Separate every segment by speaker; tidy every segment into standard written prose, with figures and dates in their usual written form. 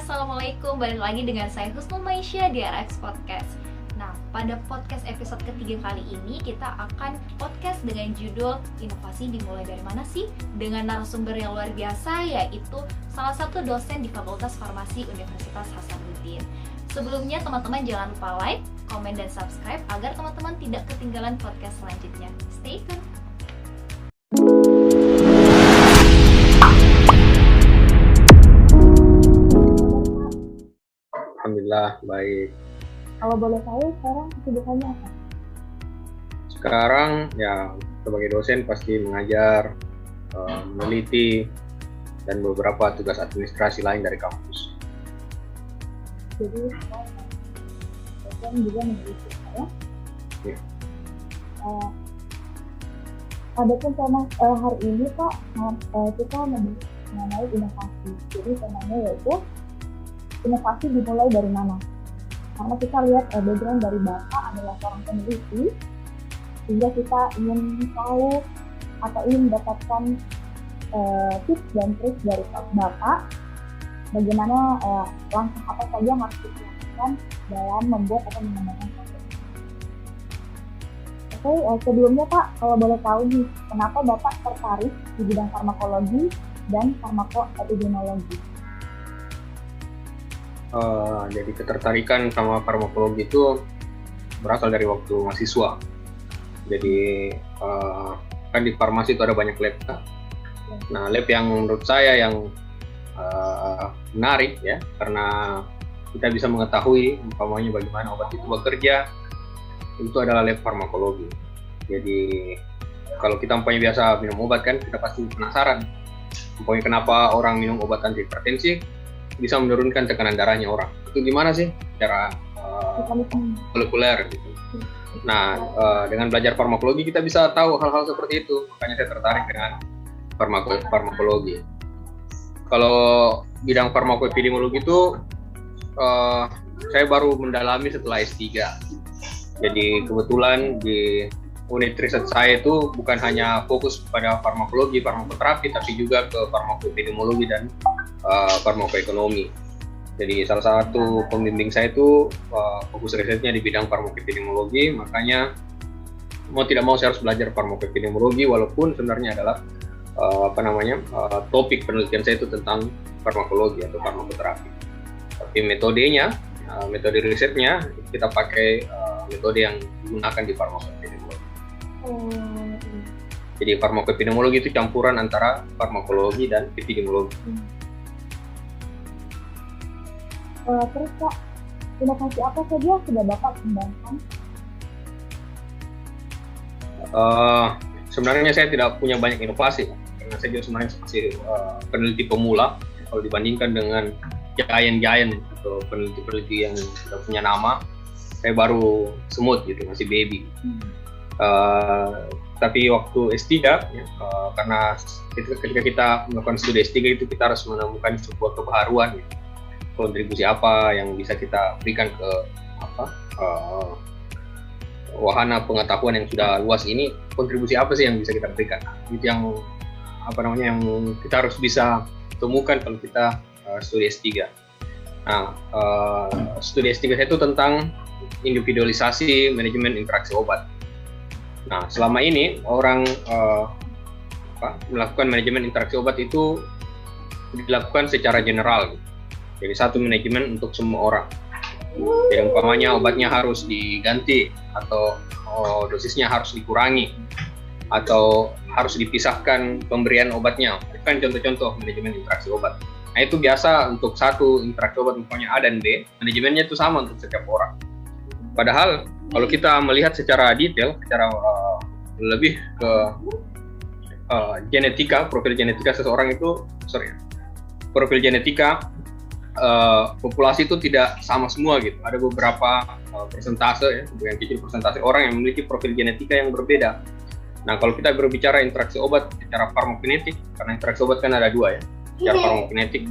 Speaker 1: Assalamualaikum, balik lagi dengan saya Husnul Maisha di RX Podcast. Nah, pada podcast episode ketiga kali ini kita akan podcast dengan judul Inovasi dimulai dari mana sih? Dengan narasumber yang luar biasa, yaitu salah satu dosen di Fakultas Farmasi Universitas Hasanuddin. Sebelumnya teman-teman jangan lupa like, komen, dan subscribe agar teman-teman tidak ketinggalan podcast selanjutnya. Stay tune!
Speaker 2: Alhamdulillah, baik.
Speaker 3: Kalau boleh tahu sekarang kesibukannya apa?
Speaker 2: Sekarang ya sebagai dosen pasti mengajar, meneliti, dan beberapa tugas administrasi lain dari kampus.
Speaker 3: Jadi dosen juga meneliti ya?
Speaker 2: Ya.
Speaker 3: Adapun tema hari ini Pak, kita membahas mengenai inovasi. Jadi temanya yaitu inovasi dimulai dari mana? Karena kita lihat background dari Bapak adalah seorang peneliti, sehingga kita ingin tahu atau ingin mendapatkan tips dan trik dari Bapak bagaimana langkah apa saja yang harus dilakukan dalam membuat atau mengembangkan program. Oke, sebelumnya Pak, kalau boleh tahu nih, kenapa Bapak tertarik di bidang farmakologi dan farmakoepidemiologi?
Speaker 2: Jadi ketertarikan sama farmakologi itu berasal dari waktu mahasiswa. Jadi kan di farmasi itu ada banyak lab. Nah, lab yang menurut saya yang menarik ya, karena kita bisa mengetahui umpamanya bagaimana obat itu bekerja, itu adalah lab farmakologi. Jadi kalau kita umpamanya biasa minum obat kan, kita pasti penasaran umpamanya kenapa orang minum obat anti hipertensi bisa menurunkan tekanan darahnya orang. Itu gimana sih secara molekuler gitu. Nah, dengan belajar farmakologi kita bisa tahu hal-hal seperti itu. Makanya saya tertarik dengan farmakologi. Kalau bidang farmakoepidemiologi itu saya baru mendalami setelah S3. Jadi kebetulan di unit riset saya itu bukan hanya fokus pada farmakologi, farmakoterapi, tapi juga ke farmakoepidemiologi dan farmakoekonomi. Jadi salah satu pembimbing saya itu fokus risetnya di bidang farmakoepidemiologi, makanya mau tidak mau saya harus belajar farmakoepidemiologi walaupun sebenarnya adalah topik penelitian saya itu tentang farmakologi atau farmakoterapi. Tapi metodenya, metode risetnya kita pakai metode yang digunakan di farmakoepidemiologi. Jadi farmakoepidemiologi itu campuran antara farmakologi dan epidemiologi.
Speaker 3: Terus Pak, inovasi apa saja yang sudah Bapak kembangkan?
Speaker 2: Sebenarnya saya tidak punya banyak inovasi, karena saya juga sebenarnya masih peneliti pemula kalau dibandingkan dengan giant atau peneliti-peneliti yang sudah punya nama. Saya baru semut gitu, masih baby. Tapi waktu S3 ya, karena ketika kita melakukan studi S3 itu kita harus menemukan sebuah kebaharuan gitu. Kontribusi apa yang bisa kita berikan ke wahana pengetahuan yang sudah luas ini, kontribusi apa sih yang bisa kita berikan. Itu yang yang kita harus bisa temukan kalau kita studi S3. Nah, studi S3 saya itu tentang individualisasi manajemen interaksi obat. Nah, selama ini orang melakukan manajemen interaksi obat itu dilakukan secara general. Jadi satu manajemen untuk semua orang. Jadi umpamanya obatnya harus diganti atau dosisnya harus dikurangi atau harus dipisahkan pemberian obatnya. Itu kan contoh-contoh manajemen interaksi obat. Nah, itu biasa untuk satu interaksi obat umpamanya A dan B, manajemennya itu sama untuk setiap orang. Padahal kalau kita melihat secara detail, secara lebih ke profil genetika seseorang itu, profil genetika populasi itu tidak sama semua gitu. Ada beberapa persentase ya, sebagian kecil persentase orang yang memiliki profil genetika yang berbeda. Nah, kalau kita berbicara interaksi obat secara farmakokinetik, karena interaksi obat kan ada dua ya, secara farmakokinetik,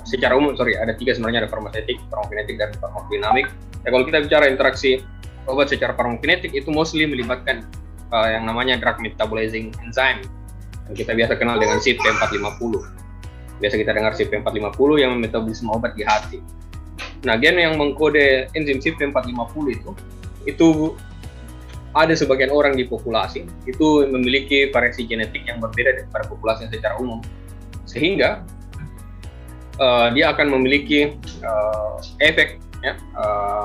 Speaker 2: secara umum ada tiga sebenarnya, ada farmasetik, farmakokinetik, dan farmakodinamik. Ya, kalau kita bicara interaksi obat secara farmakokinetik itu mostly melibatkan yang namanya drug metabolizing enzyme, yang kita biasa kenal dengan CYP450. Biasa kita dengar CP450 yang metabolisme obat di hati. Nah, gen yang mengkode enzim CP450 itu ada sebagian orang di populasi itu memiliki variasi genetik yang berbeda daripada populasi secara umum, sehingga dia akan memiliki efek ya,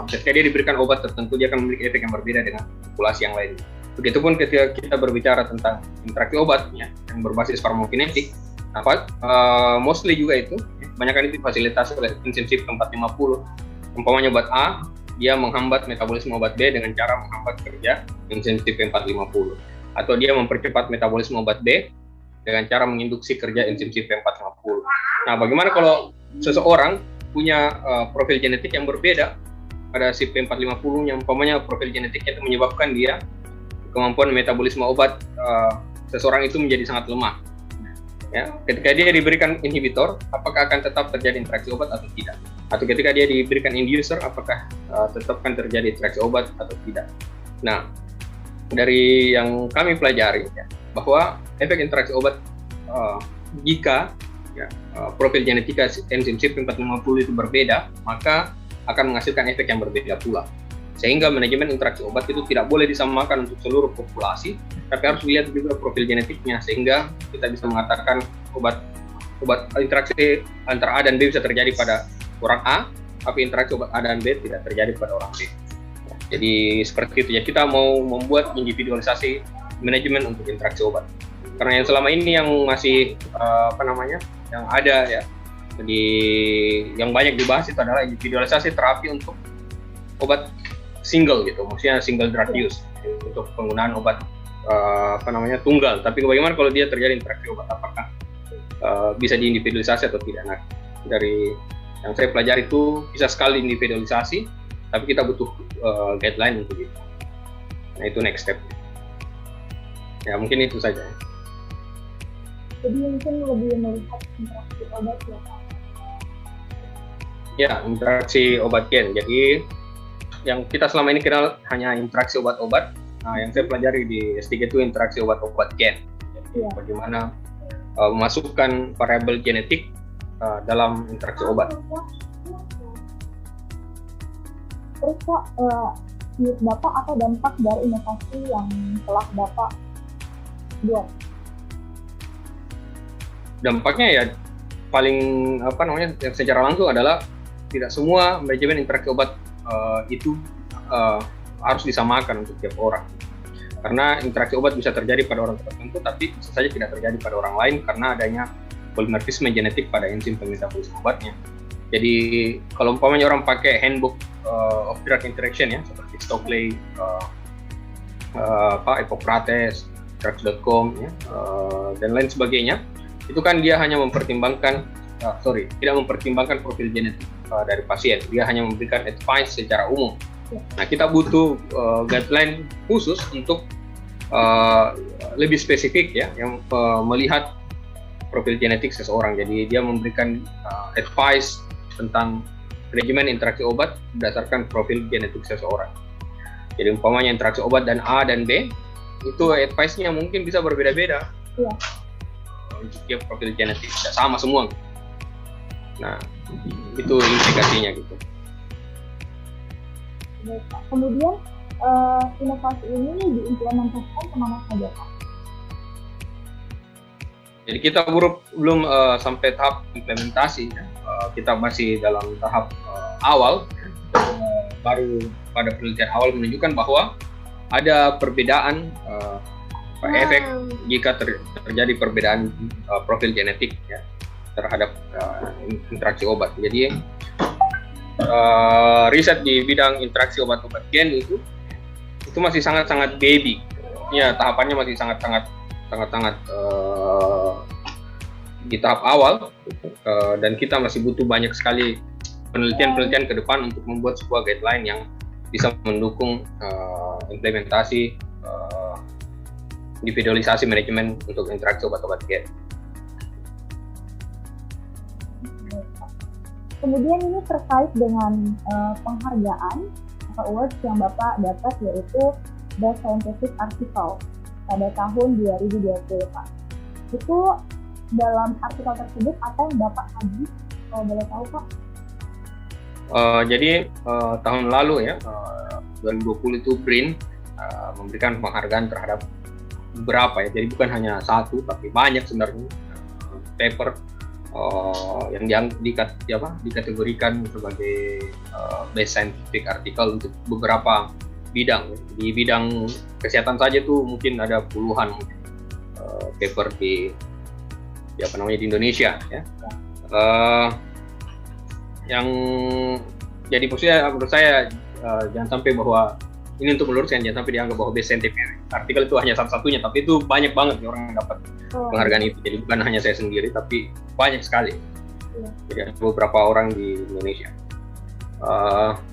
Speaker 2: ketika dia diberikan obat tertentu dia akan memiliki efek yang berbeda dengan populasi yang lain. Begitupun ketika kita berbicara tentang interaksi obat ya, yang berbasis farmakokinetik, mostly juga itu kebanyakan itu fasilitasi oleh enzim CP450. Umpamanya obat A, dia menghambat metabolisme obat B dengan cara menghambat kerja enzim CP450, atau dia mempercepat metabolisme obat B dengan cara menginduksi kerja enzim CP450. Nah, bagaimana kalau seseorang punya profil genetik yang berbeda pada CP450 yang umpamanya profil genetiknya itu menyebabkan dia kemampuan metabolisme obat seseorang itu menjadi sangat lemah. Ya, ketika dia diberikan inhibitor, apakah akan tetap terjadi interaksi obat atau tidak? Atau ketika dia diberikan inducer, apakah tetap akan terjadi interaksi obat atau tidak? Nah, dari yang kami pelajari, ya, bahwa efek interaksi obat jika ya, profil genetika enzim CP450 itu berbeda, maka akan menghasilkan efek yang berbeda pula. Sehingga manajemen interaksi obat itu tidak boleh disamakan untuk seluruh populasi, tapi harus dilihat juga profil genetiknya, sehingga kita bisa mengatakan obat interaksi antara A dan B bisa terjadi pada orang A, tapi interaksi obat A dan B tidak terjadi pada orang B. Jadi seperti itu ya, kita mau membuat individualisasi manajemen untuk interaksi obat. Karena yang selama ini yang masih yang ada ya, jadi yang banyak dibahas itu adalah individualisasi terapi untuk obat single gitu, maksudnya single drug use untuk penggunaan obat tunggal. Tapi bagaimana kalau dia terjadi interaksi obat, apakah bisa diindividualisasi atau tidak? Nah, dari yang saya pelajari itu bisa sekali individualisasi, tapi kita butuh guideline untuk itu. Nah, itu next step. Ya, mungkin itu saja.
Speaker 3: Jadi mungkin lebih melihat interaksi obat ya Pak?
Speaker 2: Ya, interaksi obat gen. Jadi yang kita selama ini kenal hanya interaksi obat-obat. Nah, yang saya pelajari di S3 itu interaksi obat-obat gen. Jadi bagaimana memasukkan variabel genetik dalam interaksi obat.
Speaker 3: Terus Pak, menurut Bapak apa dampak dari inovasi yang telah Bapak buat?
Speaker 2: Dampaknya ya paling yang secara langsung adalah tidak semua manajemen interaksi obat itu harus disamakan untuk tiap orang, karena interaksi obat bisa terjadi pada orang tertentu tapi bisa saja tidak terjadi pada orang lain karena adanya polimorfisme genetik pada enzim pemetabolisme obatnya. Jadi kalau umpamanya orang pakai handbook of drug interaction ya, seperti Stokely, Hippocrates, drugs.com ya, dan lain sebagainya, itu kan dia hanya mempertimbangkan tidak mempertimbangkan profil genetik dari pasien. Dia hanya memberikan advice secara umum. Nah, kita butuh guideline khusus untuk lebih spesifik ya, yang melihat profil genetik seseorang. Jadi dia memberikan advice tentang manajemen interaksi obat berdasarkan profil genetik seseorang. Jadi umpamanya interaksi obat dan A dan B, itu advice-nya mungkin bisa berbeda-beda.
Speaker 3: Iya.
Speaker 2: Untuk tiap profil genetik, tidak sama semua. Nah, itu implikasinya gitu.
Speaker 3: Kemudian inovasi ini diimplementasikan kemana saja Pak?
Speaker 2: Jadi kita belum sampai tahap implementasi ya. Kita masih dalam tahap awal. Baru pada penelitian awal menunjukkan bahwa ada perbedaan efek jika terjadi perbedaan profil genetik ya, terhadap interaksi obat. Jadi riset di bidang interaksi obat-obat gen itu masih sangat-sangat baby. Ya, tahapannya masih sangat-sangat di tahap awal, dan kita masih butuh banyak sekali penelitian ke depan untuk membuat sebuah guideline yang bisa mendukung implementasi individualisasi manajemen untuk interaksi obat-obat gen.
Speaker 3: Kemudian ini terkait dengan penghargaan atau awards yang Bapak dapat, yaitu Best Scientific Article pada tahun 2020 Pak. Itu dalam artikel tersebut apa yang Bapak kaji? Kalau boleh tahu Pak?
Speaker 2: Jadi tahun lalu ya, 2020 itu BRIN memberikan penghargaan terhadap beberapa ya, jadi bukan hanya satu tapi banyak sebenarnya paper yang dikategorikan sebagai best scientific article untuk beberapa bidang. Di bidang kesehatan saja tuh mungkin ada puluhan paper di Indonesia ya. Yang jadi menurut saya jangan sampai bahwa ini untuk meluruskan, jangan sampai dianggap bahwa best scientific artikel itu hanya satu-satunya, tapi itu banyak banget orang yang dapat penghargaan itu. Jadi bukan hanya saya sendiri, tapi banyak sekali. Jadi ada beberapa orang di Indonesia.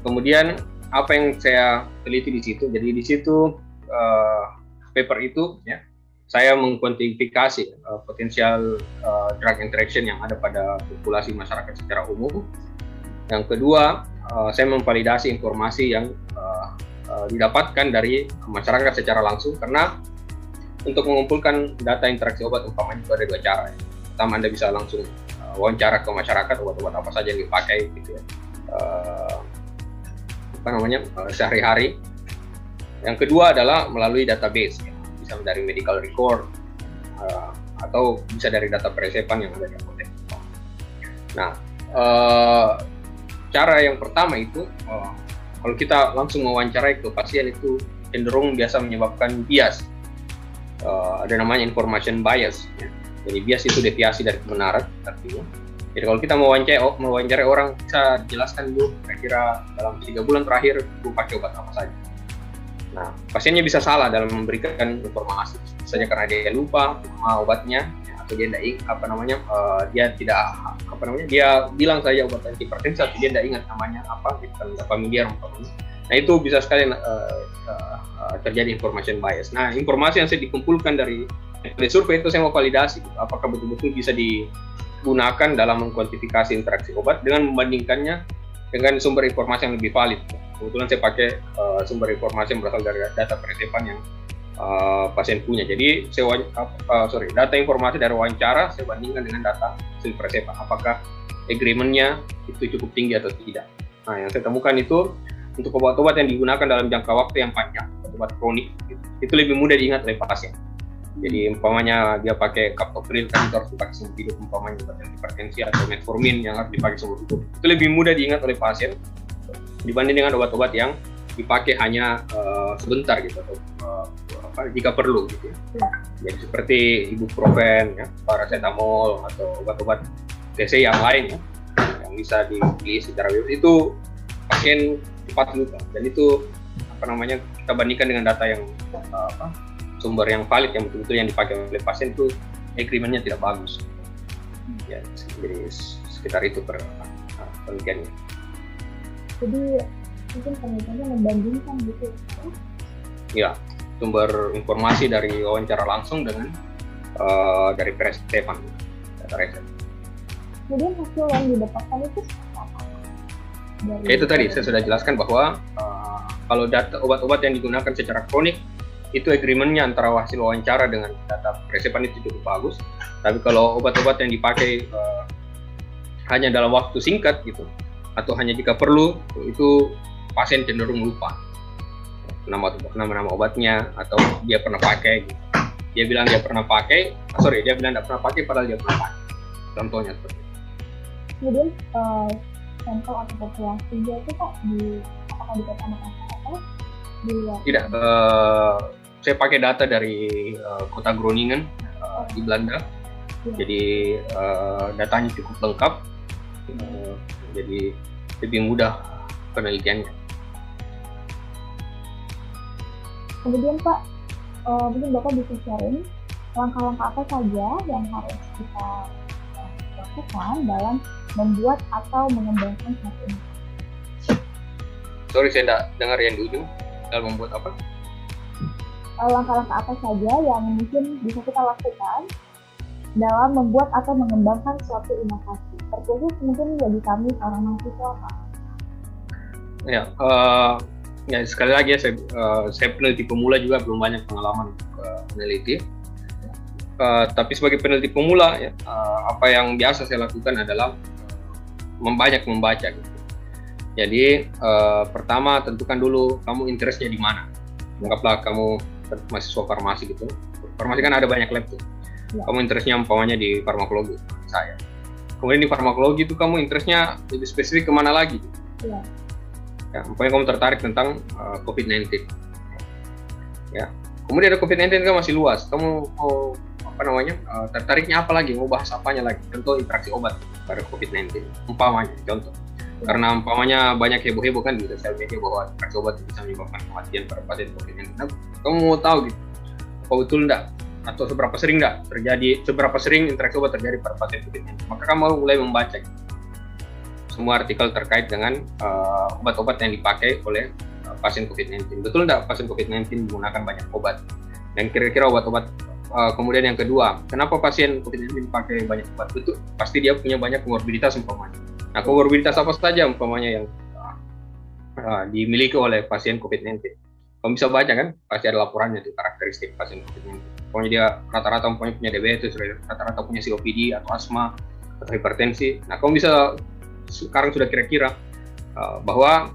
Speaker 2: Kemudian apa yang saya teliti di situ? Jadi di situ paper itu ya, saya mengkuantifikasi potensial drug interaction yang ada pada populasi masyarakat secara umum. Yang kedua, saya memvalidasi informasi yang didapatkan dari masyarakat secara langsung, karena untuk mengumpulkan data interaksi obat umpamanya itu ada dua cara. Pertama, Anda bisa langsung wawancara ke masyarakat obat-obat apa saja yang dipakai gitu ya, sehari-hari. Yang kedua adalah melalui database, ya. Bisa dari medical record atau bisa dari data peresepan yang ada di apotek. Nah, cara yang pertama itu kalau kita langsung mewawancarai ke pasien itu cenderung biasa menyebabkan bias. Ada namanya information bias. Ya. Jadi bias itu deviasi dari kebenaran artinya. Jadi kalau kita mewawancarai orang, bisa jelaskan dulu kira-kira dalam 3 bulan terakhir itu pakai obat apa saja. Nah, pasiennya bisa salah dalam memberikan informasi, misalnya karena dia lupa obatnya, ya, atau dia dia bilang saja obat antihipertensi, tapi dia tidak ingat namanya apa, bukan familiar. Nah, itu bisa sekali terjadi information bias. Nah, informasi yang saya dikumpulkan dari survei itu saya mau validasi, apakah betul-betul bisa digunakan dalam mengkuantifikasi interaksi obat dengan membandingkannya dengan sumber informasi yang lebih valid. Kebetulan saya pakai sumber informasi yang berasal dari data peresepan yang pasien punya. Jadi data informasi dari wawancara saya bandingkan dengan data hasil peresepan. Apakah agreement-nya itu cukup tinggi atau tidak. Nah, yang saya temukan itu untuk obat-obat yang digunakan dalam jangka waktu yang panjang, obat kronik, itu lebih mudah diingat oleh pasien. Jadi umpamanya dia pakai captopril, kan itu harus dipakai seumur hidup, umpamanya obat hipertensi atau metformin yang harus dipakai seumur hidup. Itu lebih mudah diingat oleh pasien dibanding dengan obat-obat yang dipakai hanya sebentar gitu, atau jika perlu gitu. Jadi seperti ibuprofen, ya, paracetamol atau obat-obat TC yang lain ya, yang bisa dibeli secara bebas, itu pasien cepat lupa. Dan itu kita bandingkan dengan data yang sumber yang valid yang betul-betul yang dipakai oleh pasien, itu agreement-nya tidak bagus. Ya, jadi sekitar itu penelitiannya.
Speaker 3: Jadi mungkin penelitiannya membandingkan gitu
Speaker 2: ya, sumber informasi dari wawancara langsung dengan dari peresepan, data riset.
Speaker 3: Kemudian hasil yang didapatkan itu apa?
Speaker 2: Ya, itu tadi saya sudah jelaskan bahwa kalau data obat-obat yang digunakan secara kronik itu agreement-nya antara hasil wawancara dengan data peresepan itu cukup bagus. Tapi kalau obat-obat yang dipakai hanya dalam waktu singkat gitu, atau hanya jika perlu, itu pasien cenderung lupa nama obatnya, atau dia pernah pakai gitu. Dia bilang dia pernah pakai, dia bilang tidak pernah pakai padahal dia pernah pakai. Contohnya seperti itu.
Speaker 3: Kemudian sampel atau populasinya itu Pak apakah dikatakan atau di luar?
Speaker 2: Tidak, saya pakai data dari kota Groningen di Belanda. Jadi datanya cukup lengkap, jadi lebih mudah penelitiannya.
Speaker 3: Kemudian Pak, mungkin Bapak bisa sharing langkah-langkah apa saja yang harus kita lakukan dalam membuat atau mengembangkan suatu ini.
Speaker 2: Sorry, saya tidak dengar yang di ujung. Dalam membuat apa?
Speaker 3: Langkah-langkah apa saja yang mungkin bisa kita lakukan dalam membuat atau mengembangkan suatu inovasi, terkhusus mungkin bagi kami seorang mahasiswa, Pak.
Speaker 2: Ya, sekali lagi ya, saya peneliti pemula juga, belum banyak pengalaman untuk meneliti. Tapi sebagai peneliti pemula ya, apa yang biasa saya lakukan adalah membanyak membaca gitu. Jadi pertama tentukan dulu kamu interestnya di mana. Anggaplah kamu mahasiswa farmasi gitu. Farmasi kan ada banyak lab tuh.
Speaker 3: Ya.
Speaker 2: Kamu interestnya umpamanya di farmakologi saya. Kemudian di farmakologi itu kamu interestnya lebih spesifik kemana lagi?
Speaker 3: Ya.
Speaker 2: Ya, umpamanya kamu tertarik tentang COVID-19. Ya. Kemudian ada COVID-19 kan masih luas. Kamu mau tertariknya apa lagi? Mau bahas apanya lagi? Tentu interaksi obat pada COVID-19. Umpamanya contoh. Karena umpamanya banyak heboh-heboh kan di sosial media bahwa interaksi obat bisa menyebabkan kematian pada pasien COVID-19. Nah, kamu mau tahu gitu, apa betul enggak? Atau seberapa sering seberapa sering interaksi obat terjadi pada pasien COVID-19? Maka kamu mulai membaca gitu, semua artikel terkait dengan obat-obat yang dipakai oleh pasien COVID-19. Betul enggak pasien COVID-19 menggunakan banyak obat? Dan kira-kira obat-obat kemudian yang kedua, kenapa pasien COVID-19 pakai banyak obat? Betul, pasti dia punya banyak komorbiditas umpamanya. Nah, komorbiditas apa saja umpamanya yang dimiliki oleh pasien COVID-19? Kamu bisa baca kan, pasti ada laporannya tuh karakteristik pasien COVID-19. Pokoknya dia rata-rata punya diabetes, rata-rata punya COPD atau asma atau hipertensi. Nah, kamu bisa sekarang sudah kira-kira bahwa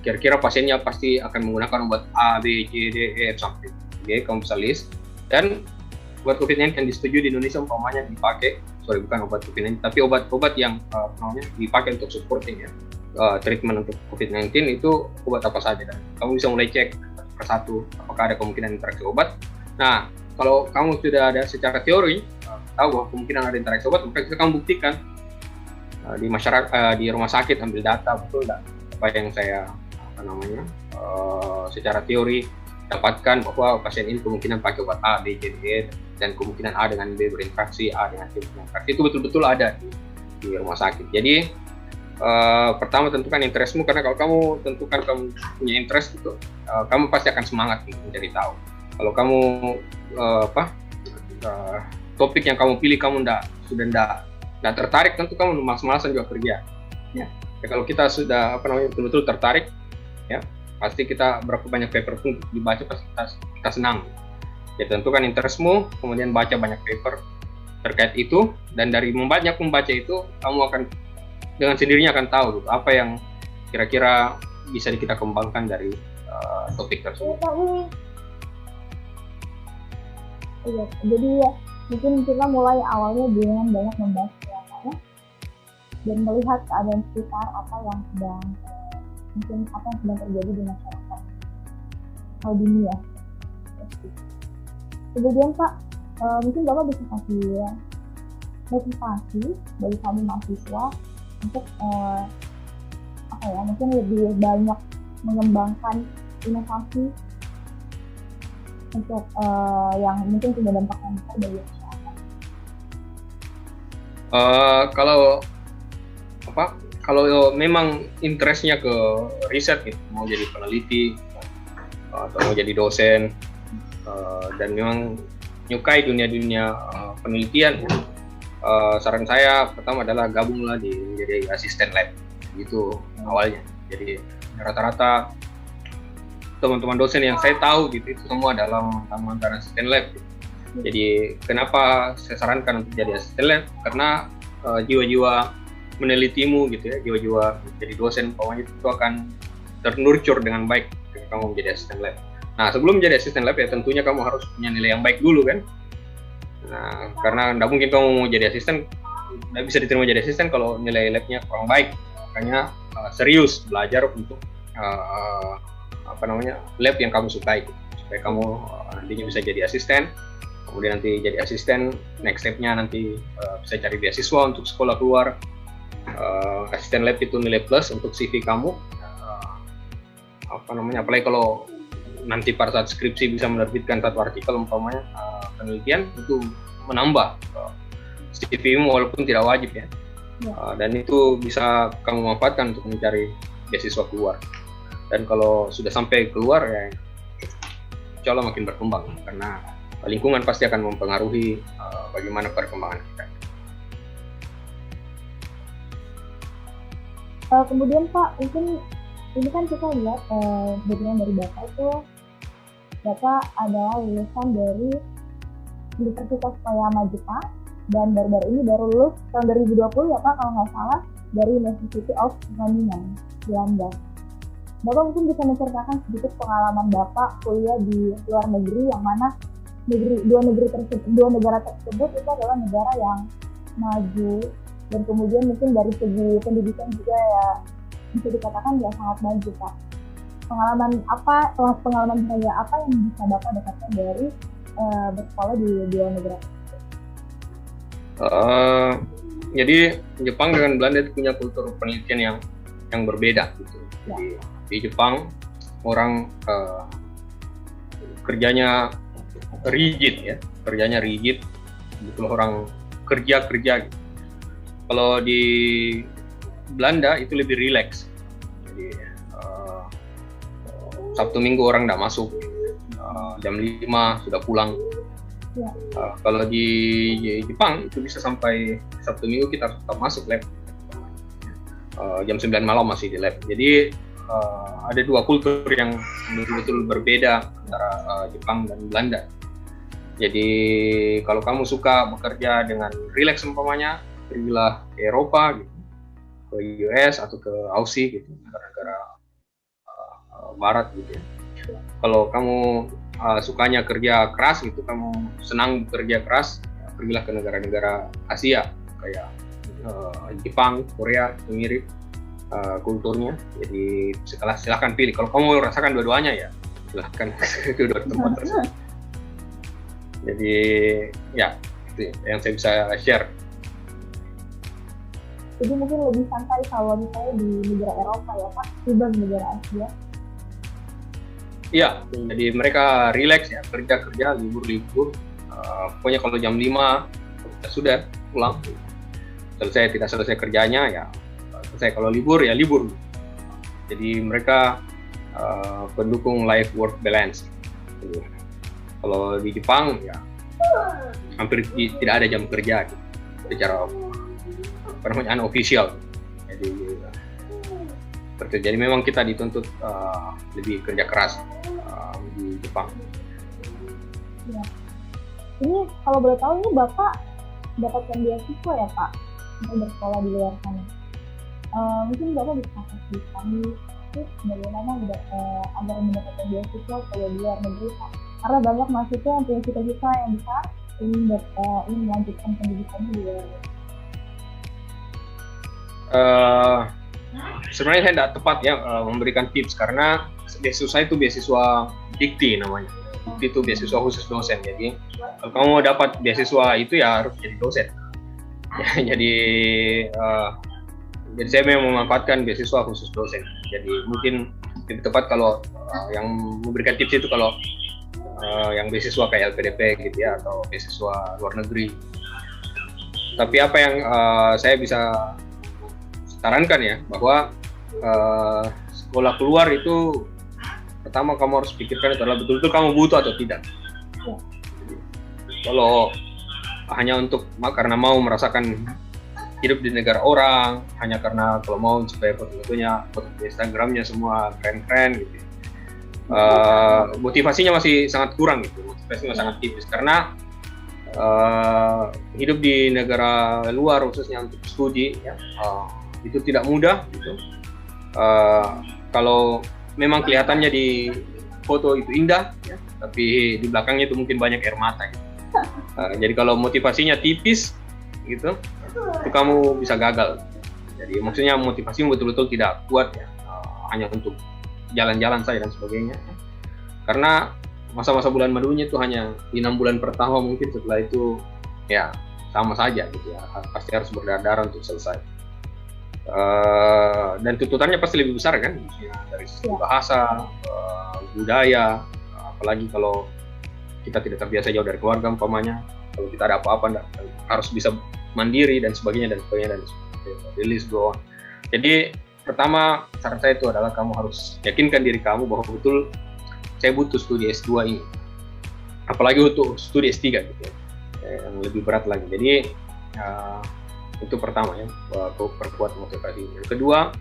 Speaker 2: kira-kira pasiennya pasti akan menggunakan obat A, B, C, D, E, F sampai G. Kamu bisa list. Dan obat COVID-19 yang disetujui di Indonesia umpamanya bukan obat COVID-19, tapi obat-obat yang dipakai untuk supporting ya, treatment untuk COVID-19 itu obat apa saja. Dan kamu bisa mulai cek persatu apakah ada kemungkinan interaksi obat. Nah, kalau kamu sudah ada secara teori tahu bahwa kemungkinan ada interaksi obat, maka kita kamu buktikan di masyarakat, di rumah sakit, ambil data betul nggak apa yang saya secara teori dapatkan bahwa pasien ini kemungkinan pakai obat A, B, C, D, E, dan kemungkinan A dengan B berinteraksi, A dengan C berinteraksi, itu betul-betul ada di rumah sakit. Jadi pertama tentukan interestmu, karena kalau kamu tentukan kamu punya interest itu, kamu pasti akan semangat mencari tahu. Kalau kamu topik yang kamu pilih kamu sudah tidak tertarik, tentu kamu malas-malasan juga kerja. Ya, kalau kita sudah betul-betul tertarik, ya pasti kita berapa banyak paper pun dibaca pasti kita senang. Ya, tentukan interestmu, kemudian baca banyak paper terkait itu, dan dari membaca itu kamu akan dengan sendirinya akan tahu gitu, apa yang kira-kira bisa kita kembangkan dari topik tersebut.
Speaker 3: Iya, jadi mungkin kita mulai awalnya dengan banyak membaca dan melihat keadaan sekitar apa yang sedang terjadi di masyarakat atau dunia. Kemudian Pak, mungkin Bapak bisa kasih motivasi bagi kami mahasiswa untuk mungkin lebih banyak mengembangkan inovasi untuk yang mungkin punya dampak yang besar bagi masyarakat.
Speaker 2: Kalau memang interestnya ke riset gitu, mau jadi peneliti atau mau jadi dosen dan memang menyukai dunia penelitian, saran saya pertama adalah gabunglah menjadi asisten lab gitu awalnya. Jadi rata-rata teman-teman dosen yang saya tahu gitu itu semua dalam mantan asisten lab. Jadi kenapa saya sarankan untuk jadi asisten lab? Karena jiwa-jiwa menelitimu gitu ya, jiwa-jiwa jadi dosen pokoknya itu akan ternurture dengan baik ketika kamu menjadi asisten lab. Nah, sebelum menjadi asisten lab ya tentunya kamu harus punya nilai yang baik dulu kan. Nah, karena tidak mungkin kamu mau jadi asisten, tidak bisa diterima jadi asisten kalau nilai labnya kurang baik. Makanya serius belajar untuk lab yang kamu sukai gitu, supaya kamu nantinya bisa jadi asisten. Kemudian nanti jadi asisten, next step-nya nanti bisa cari beasiswa untuk sekolah keluar. Asisten lab itu nilai plus untuk CV kamu. Apalagi kalau nanti pada saat skripsi bisa menerbitkan satu artikel umpamanya penelitian, itu menambah CV-mu walaupun tidak wajib ya. Dan itu bisa kamu manfaatkan untuk mencari beasiswa keluar. Dan kalau sudah sampai keluar ya insya Allah makin berkembang, karena lingkungan pasti akan mempengaruhi bagaimana perkembangan kita.
Speaker 3: Kemudian Pak, mungkin ini kan kita lihat background dari Bapak itu, Bapak adalah lulusan dari Universitas Toyama Jepang, dan baru-baru ini baru lulus tahun 2020 ya Pak kalau nggak salah dari University of Groningen, Belanda. Bapak mungkin bisa menceritakan sedikit pengalaman Bapak kuliah di luar negeri, yang mana dua negara tersebut itu adalah negara yang maju, dan kemudian mungkin dari segi pendidikan juga ya bisa dikatakan dia sangat maju Pak. Pengalaman saya apa yang bisa Bapak dapatkan dari bersekolah di dua negara?
Speaker 2: Jadi Jepang dengan Belanda itu punya kultur penelitian yang berbeda gitu. Jadi di Jepang orang kerjanya rigid, betul orang kerja gitu. Kalau di Belanda itu lebih rileks. Jadi Sabtu Minggu orang nggak masuk, jam 5 sudah pulang. Kalau di Jepang itu bisa sampai Sabtu Minggu kita tetap masuk lab, jam 9 malam masih di lab. Jadi ada dua kultur yang betul-betul berbeda antara Jepang dan Belanda. Jadi kalau kamu suka bekerja dengan rileks umpamanya, pergilah ke Eropa gitu, ke US atau ke Aussie gitu, negara-negara barat gitu ya. Kalau kamu sukanya kerja keras gitu, kamu senang bekerja keras, pergilah ke negara-negara Asia kayak Jepang, Korea, itu mirip kulturnya. Jadi silahkan pilih. Kalau kamu mau rasakan dua-duanya ya silahkan ke dua tempat tersebut. Jadi ya itu yang saya bisa share.
Speaker 3: Jadi mungkin lebih santai kalau misalnya di negara Eropa ya Pak, dibanding negara Asia.
Speaker 2: Iya, jadi mereka rileks ya, kerja, libur. Pokoknya kalau jam 5 sudah pulang. Tidak selesai kerjanya ya selesai. Kalau libur ya libur. Jadi mereka pendukung life work balance. Kalau di Jepang ya hampir tidak ada jam kerja gitu, secara unofficial. Jadi memang kita dituntut lebih kerja keras di Jepang.
Speaker 3: Ya. Ini kalau boleh tahu ini Bapak dapatkan beasiswa ya Pak untuk bersekolah di luar sana. Mungkin Bapak bisa kasih kami tips bagaimana agar mendapatkan beasiswa ke luar negeri Pak. Karena banyak mahasiswa yang punya cita-cita yang besar ingin melanjutkan pendidikannya di luar negeri.
Speaker 2: Sebenarnya saya tidak tepat ya memberikan tips, karena beasiswa itu beasiswa dikti namanya. Dikti itu beasiswa khusus dosen. Jadi kalau kamu mau dapat beasiswa itu ya harus jadi dosen. Jadi saya memang memanfaatkan beasiswa khusus dosen. Jadi mungkin lebih tepat kalau yang memberikan tips itu kalau yang beasiswa kayak LPDP gitu ya, atau beasiswa luar negeri. Tapi apa yang saya bisa sarankan ya, bahwa sekolah keluar itu pertama kamu harus pikirkan adalah betul-betul kamu butuh atau tidak. Kalau hanya untuk karena mau merasakan hidup di negara orang, hanya karena kalau mau supaya foto-fotonya, foto di Instagramnya semua keren-keren gitu, motivasinya masih sangat kurang gitu, motivasinya sangat tipis, karena hidup di negara luar khususnya untuk studi ya, itu tidak mudah gitu. Kalau memang kelihatannya di foto itu indah ya, tapi di belakangnya itu mungkin banyak air mata gitu. Jadi kalau motivasinya tipis gitu, itu kamu bisa gagal. Jadi maksudnya motivasimu betul-betul tidak kuat ya, hanya untuk jalan-jalan saja dan sebagainya. Karena masa-masa bulan madunya itu hanya di 6 bulan pertama, mungkin setelah itu ya sama saja gitu ya, pasti harus berdarah-darah untuk selesai. Dan tuntutannya pasti lebih besar kan, dari sisi bahasa, budaya, apalagi kalau kita tidak terbiasa jauh dari keluarga umpamanya, kalau kita ada apa-apa harus bisa mandiri dan sebagainya. The list go on. Jadi pertama saran saya itu adalah kamu harus yakinkan diri kamu bahwa betul saya butuh studi S2 ini, apalagi untuk studi S3 gitu ya, yang lebih berat lagi. Jadi itu pertama ya, perkuat motivasi. Yang kedua,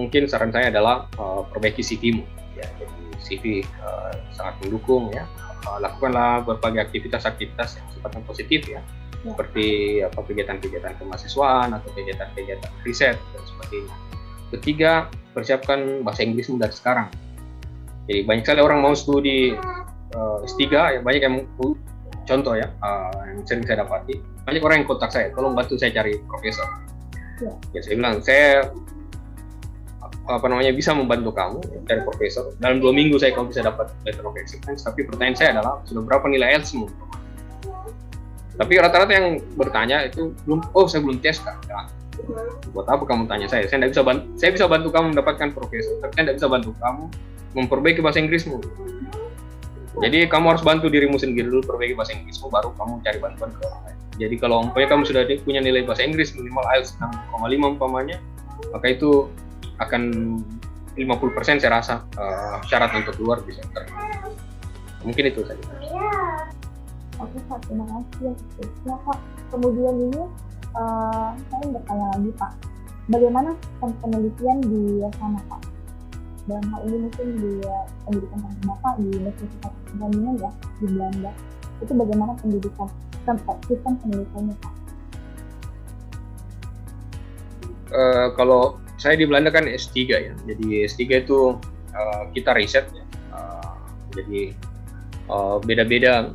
Speaker 2: mungkin saran saya adalah perbaiki CV-mu ya. Jadi CV sangat mendukung ya, lakukanlah berbagai aktivitas-aktivitas yang sifatnya positif ya, seperti kegiatan-kegiatan kemahasiswaan atau kegiatan-kegiatan riset dan sebagainya. Ketiga, persiapkan bahasa Inggrismu dari sekarang. Jadi banyak sekali orang mau studi S3 ya, banyak yang contoh ya, yang sering saya dapati, banyak orang yang kontak saya, tolong bantu saya cari profesor. Ya saya bilang, saya bisa membantu kamu cari profesor. Dalam 2 minggu kamu bisa dapat letter of acceptance. Tapi pertanyaan saya adalah, sudah berapa nilai IELTS-mu? Tapi rata-rata yang bertanya itu saya belum tes kan. Nah, buat apa kamu tanya saya? Saya bisa bantu kamu mendapatkan profesor, tapi saya tidak bisa bantu kamu memperbaiki bahasa Inggrismu. Jadi kamu harus bantu dirimu sendiri dulu, perbaiki bahasa Inggrismu, baru kamu cari bantuan ke orang lain. Jadi kalau kamu sudah punya nilai bahasa Inggris minimal IELTS 6,5 umpamanya, maka itu akan 50% saya rasa syarat untuk keluar bisa terpenuhi. Mungkin itu saja.
Speaker 3: Oke Pak, terima kasih. Ya Pak, kemudian ini saya bertanya lagi Pak, bagaimana penelitian di sana Pak? Dalam hal ini mungkin di pendidikan Bapak di Universitas Groningen ya, di Belanda, itu bagaimana sistem pendidikannya Pak?
Speaker 2: Kalau saya di Belanda kan S3 ya, jadi S3 itu kita riset ya, jadi beda-beda,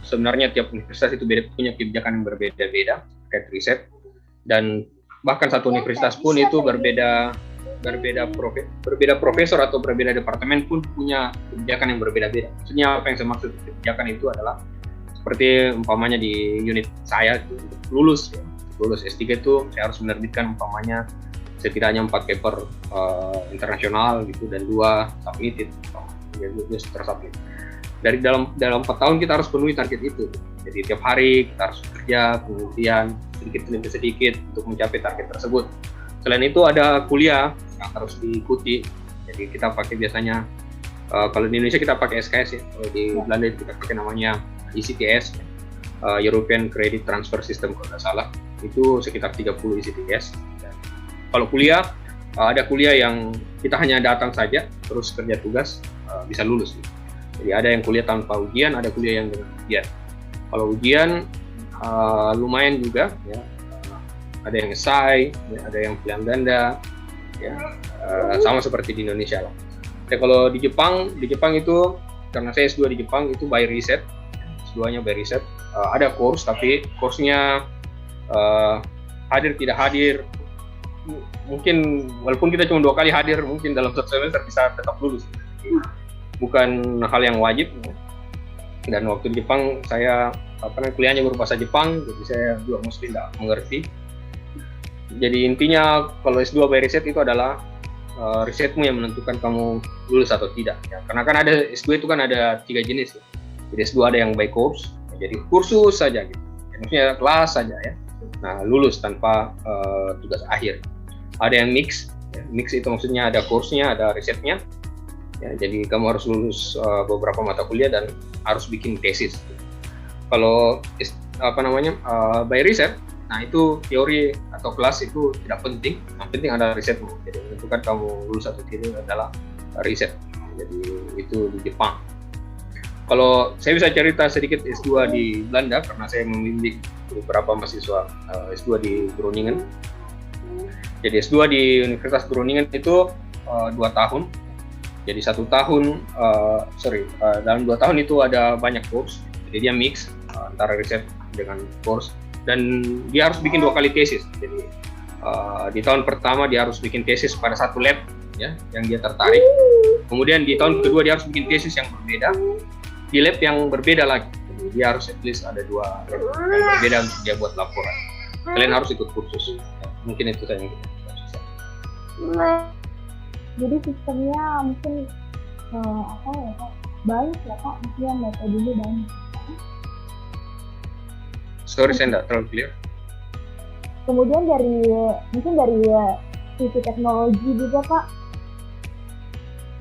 Speaker 2: sebenarnya tiap universitas itu punya kebijakan yang berbeda-beda terkait riset, dan bahkan satu universitas pun itu berbeda profesor atau berbeda departemen pun punya kebijakan yang berbeda-beda. Maksudnya apa yang saya maksud kebijakan itu adalah seperti umpamanya di unit saya lulus S3 itu saya harus menerbitkan umpamanya setidaknya 4 paper internasional gitu dan 2 submitted, jadi 2 tersubmit. Dari dalam 4 tahun kita harus penuhi target itu. Jadi tiap hari kita harus bekerja, kemudian sedikit untuk mencapai target tersebut. Selain itu ada kuliah yang harus diikuti. Jadi kita pakai biasanya kalau di Indonesia kita pakai SKS ya, kalau di Belanda kita pakai namanya ECTS, European Credit Transfer System kalau tidak salah. Itu sekitar 30 ECTS. Dan kalau kuliah, ada kuliah yang kita hanya datang saja terus kerja tugas bisa lulus. Jadi ada yang kuliah tanpa ujian, ada kuliah yang dengan ujian. Kalau ujian lumayan juga ya. Ada yang esai, ya, ada yang pilihan ganda, ya, sama seperti di Indonesia lah. Kalau di Jepang itu karena saya S2 di Jepang itu by riset, S2-nya by riset. Ada course tapi course-nya hadir tidak hadir. Mungkin walaupun kita cuma 2 kali hadir, mungkin dalam 1 semester bisa tetap lulus. Bukan hal yang wajib. Dan waktu di Jepang saya kuliahnya berbahasa Jepang, jadi saya juga mostly tidak mengerti. Jadi intinya kalau S2 by riset itu adalah risetmu yang menentukan kamu lulus atau tidak. Ya. Karena kan ada S2 itu kan ada 3 jenis. Ya. Jadi S2 ada yang by course, ya, jadi kursus saja gitu. Ya, maksudnya kelas saja ya. Nah lulus tanpa tugas akhir. Ada yang mix. Ya. Mix itu maksudnya ada course-nya, ada risetnya. Ya, jadi kamu harus lulus beberapa mata kuliah dan harus bikin tesis. Kalau by riset, nah itu teori atau kelas itu tidak penting, yang penting ada risetmu. Jadi menentukan kamu lulus atau tidak adalah riset. Jadi itu di Jepang. Kalau saya bisa cerita sedikit S2 di Belanda karena saya membimbing beberapa mahasiswa S2 di Groningen. Jadi S2 di Universitas Groningen itu 2 tahun. Jadi 1 tahun, dalam 2 tahun itu ada banyak course. Jadi dia mix antara riset dengan course. Dan dia harus bikin 2 kali tesis. Jadi di tahun pertama dia harus bikin tesis pada 1 lab ya, yang dia tertarik. Kemudian di tahun kedua dia harus bikin tesis yang berbeda di lab yang berbeda lagi. Jadi dia harus at least ada 2 lab yang berbeda untuk dia buat laporan. Kalian harus ikut kursus. Ya, mungkin itu saja yang kita bisa.
Speaker 3: Jadi sistemnya mungkin baik ya Pak, mungkin metodenya banyak.
Speaker 2: Sorry, saya tidak terlalu clear.
Speaker 3: Kemudian dari sisi teknologi juga Pak,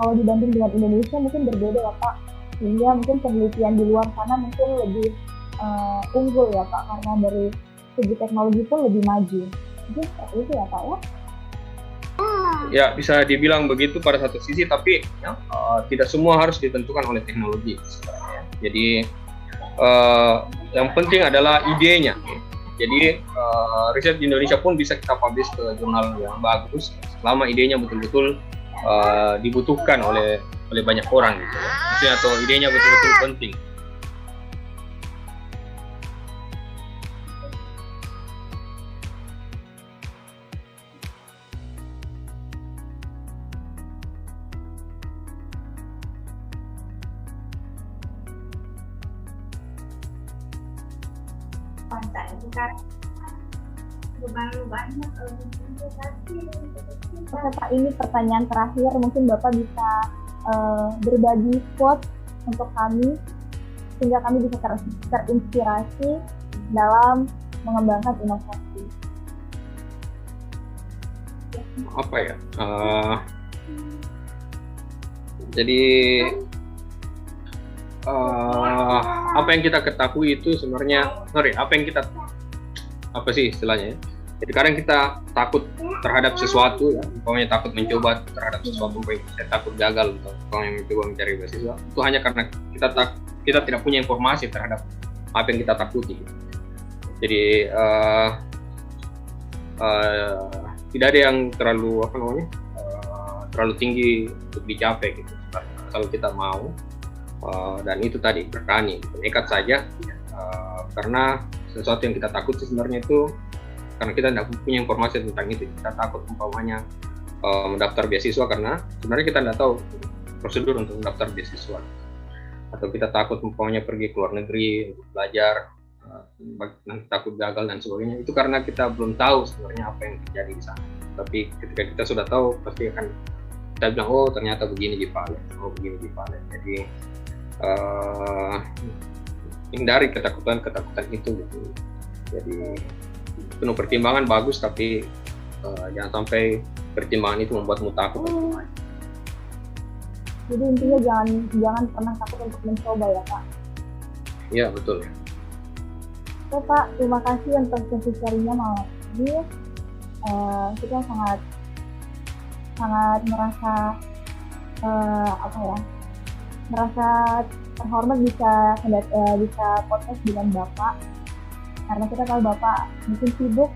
Speaker 3: kalau dibanding dengan Indonesia mungkin berbeda ya Pak, sehingga mungkin penelitian di luar sana mungkin lebih unggul ya Pak, karena dari segi teknologi pun lebih maju. Jadi seperti itu ya Pak ya?
Speaker 2: Ya bisa dibilang begitu pada satu sisi, tapi ya, tidak semua harus ditentukan oleh teknologi sebenarnya. Jadi yang penting adalah idenya. Jadi riset di Indonesia pun bisa kita publish ke jurnal yang bagus selama idenya betul-betul dibutuhkan oleh banyak orang gitu. Maksudnya atau idenya betul-betul penting.
Speaker 3: Pak, ini pertanyaan terakhir, mungkin Bapak bisa berbagi quote untuk kami sehingga kami bisa terinspirasi dalam mengembangkan inovasi.
Speaker 2: Apa ya? Jadi apa yang kita ketahui itu sebenarnya, apa sih istilahnya ya? Jadi kadang kita takut terhadap sesuatu ya, umpamanya takut mencoba terhadap sesuatu, kita takut gagal atau umpamanya mencoba mencari beasiswa, itu hanya karena kita tidak punya informasi terhadap apa yang kita takuti. Jadi tidak ada yang terlalu terlalu tinggi untuk dicapai gitu. Kalau kita mau dan itu tadi berani, nekat saja, karena sesuatu yang kita takuti sebenarnya itu karena kita tidak punya informasi tentang itu. Kita takut umpamanya mendaftar beasiswa karena sebenarnya kita tidak tahu prosedur untuk mendaftar beasiswa, atau kita takut umpamanya pergi ke luar negeri untuk belajar, nanti takut gagal dan sebagainya. Itu karena kita belum tahu sebenarnya apa yang terjadi di sana. Tapi ketika kita sudah tahu, pasti akan kita bilang, oh ternyata begini di Valen, oh begini di Valen. Jadi hindari ketakutan itu gitu. Jadi penuh pertimbangan bagus, tapi jangan sampai pertimbangan itu membuatmu takut.
Speaker 3: Jadi intinya jangan pernah takut untuk mencoba ya Pak.
Speaker 2: Iya betul.
Speaker 3: Oke Pak, terima kasih untuk sesi sharingnya malam ini. Kita sangat merasa merasa terhormat bisa podcast dengan Bapak. Karena kita tahu Bapak mungkin sibuk,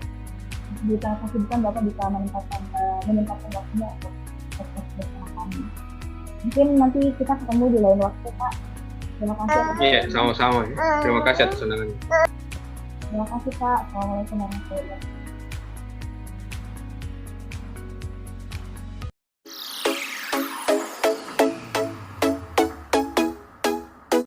Speaker 3: di tengah kesibukan Bapak bisa menempatkan waktunya untuk podcast bersama kami. Mungkin nanti kita ketemu di lain waktu, Pak. Terima kasih.
Speaker 2: Iya, sama-sama. Terima kasih atas undangannya.
Speaker 3: Terima kasih, Pak. Assalamualaikum warahmatullahi wabarakatuh.